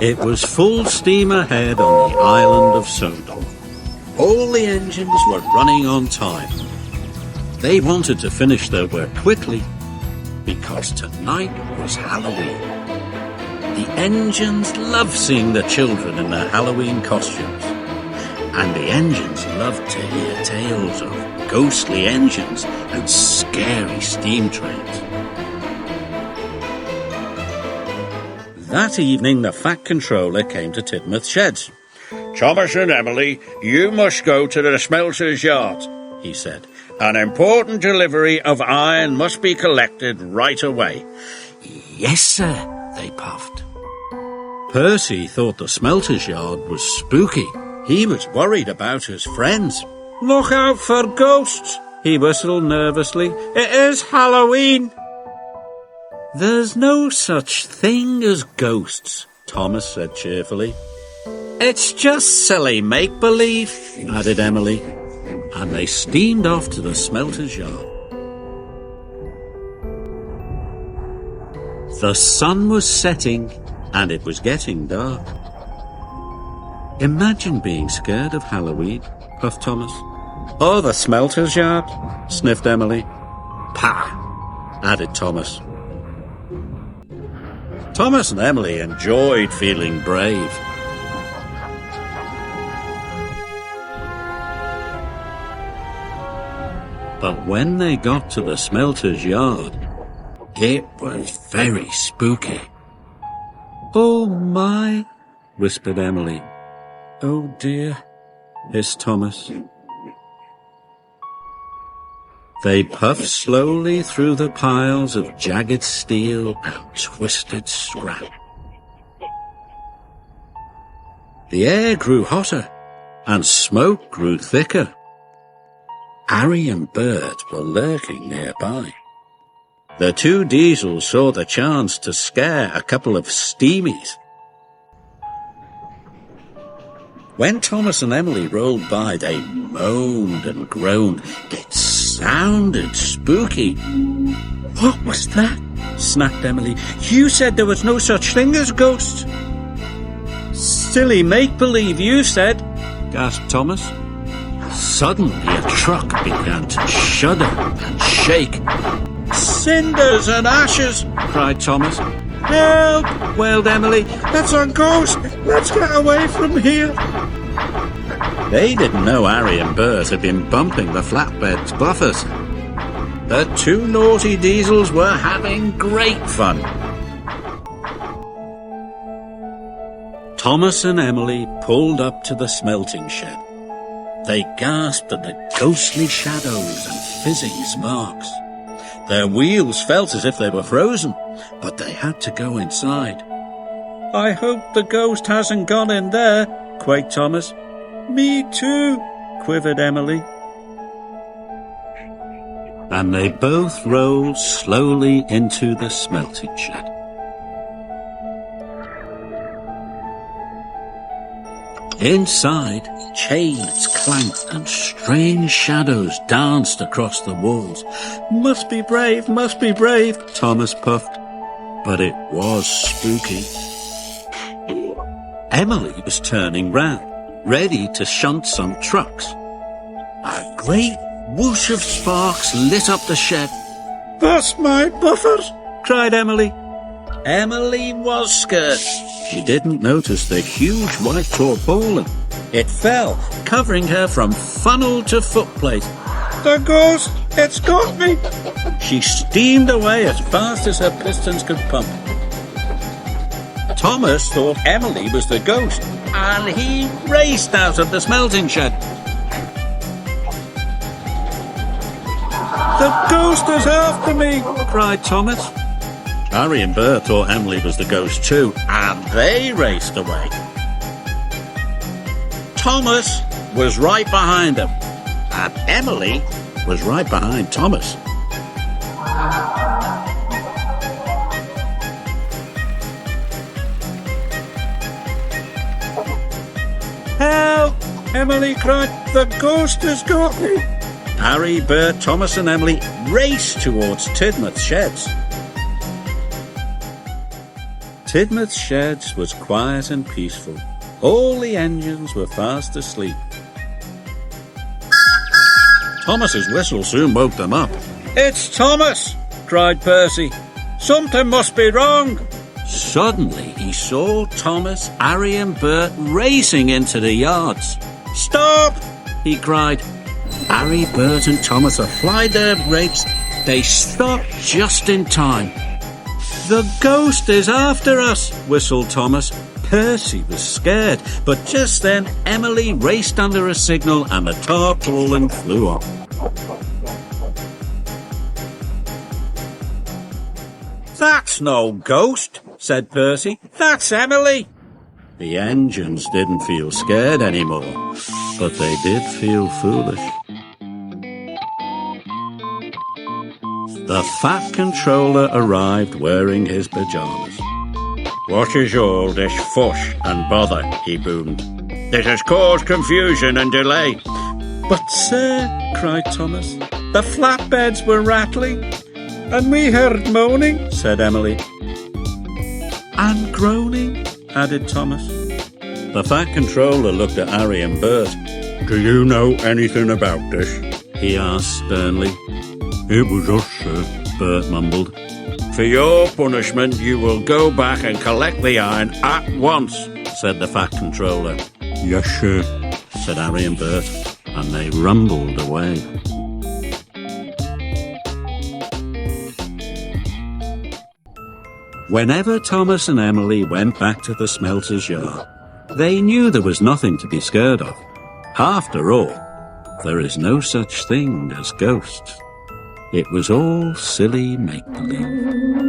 It was full steam ahead on the island of Sodor. All the engines were running on time. They wanted to finish their work quickly because tonight was Halloween. The engines loved seeing the children in their Halloween costumes. And the engines loved to hear tales of ghostly engines and scary steam trains. That evening, the Fat Controller came to Tidmouth Sheds. "Thomas and Emily, you must go to the smelter's yard," he said. "An important delivery of iron must be collected right away." "Yes, sir," they puffed. Percy thought the smelter's yard was spooky. He was worried about his friends. "Look out for ghosts," he whistled nervously. "It is Halloween." "There's no such thing as ghosts," Thomas said cheerfully. "It's just silly make-believe," added Emily, and they steamed off to the smelter's yard. The sun was setting, and it was getting dark. "Imagine being scared of Halloween," puffed Thomas. "Oh, the smelter's yard," sniffed Emily. "Pah," added Thomas. Thomas and Emily enjoyed feeling brave. But when they got to the smelter's yard, it was very spooky. "Oh my," whispered Emily. "Oh dear," hissed Thomas. They puffed slowly through the piles of jagged steel and twisted scrap. The air grew hotter, and smoke grew thicker. Harry and Bert were lurking nearby. The two Diesels saw the chance to scare a couple of steamies. When Thomas and Emily rolled by, they moaned and groaned. It sounded spooky. "What was that?" snapped Emily. "You said there was no such thing as ghosts." "Silly make-believe, you said," gasped Thomas. Suddenly a truck began to shudder and shake. "Cinders and ashes!" cried Thomas. "Help!" wailed Emily. "That's a ghost! Let's get away from here!" They didn't know Harry and Bert had been bumping the flatbed's buffers. The two naughty Diesels were having great fun. Thomas and Emily pulled up to the smelting shed. They gasped at the ghostly shadows and fizzing sparks. Their wheels felt as if they were frozen, but they had to go inside. "I hope the ghost hasn't gone in there," quaked Thomas. "Me too," quivered Emily. And they both rolled slowly into the smelting shed. Inside, chains clanked and strange shadows danced across the walls. "Must be brave, Thomas puffed. But it was spooky. Emily was turning round, ready to shunt some trucks. A great whoosh of sparks lit up the shed. "That's my buffers!" cried Emily. Emily was scared. She didn't notice the huge white tarpaulin. It fell, covering her from funnel to footplate. "The ghost! It's got me!" She steamed away as fast as her pistons could pump. Thomas thought Emily was the ghost, and he raced out of the smelting shed. "The ghost is after me!" cried Thomas. Harry and Bert thought Emily was the ghost too, and they raced away. Thomas was right behind them, and Emily was right behind Thomas. "Help!" Emily cried. "The ghost has got me!" Harry, Bert, Thomas and Emily raced towards Tidmouth Sheds. Tidmouth's sheds was quiet and peaceful. All the engines were fast asleep. Thomas's whistle soon woke them up. "It's Thomas!" cried Percy. "Something must be wrong." Suddenly he saw Thomas, Harry and Bert racing into the yards. "Stop!" he cried. Harry, Bert and Thomas applied their brakes. They stopped just in time. "The ghost is after us," whistled Thomas. Percy was scared, but just then Emily raced under a signal and the tarpaulin flew off. "That's no ghost," said Percy. "That's Emily." The engines didn't feel scared anymore, but they did feel foolish. The Fat Controller arrived wearing his pyjamas. What is all this fuss and bother? He boomed. This has caused confusion and delay. "But, sir," cried Thomas, "the flatbeds were rattling." "And we heard moaning," said Emily. "And groaning," added Thomas. The Fat Controller looked at Harry and Bert. Do you know anything about this? He asked sternly. It was us, sir, Bert mumbled. For your punishment, you will go back and collect the iron at once, said the Fat Controller. Yes, sir, said Harry and Bert, and they rumbled away. Whenever Thomas and Emily went back to the smelter's yard, they knew there was nothing to be scared of. After all, there is no such thing as ghosts. It was all silly make-believe.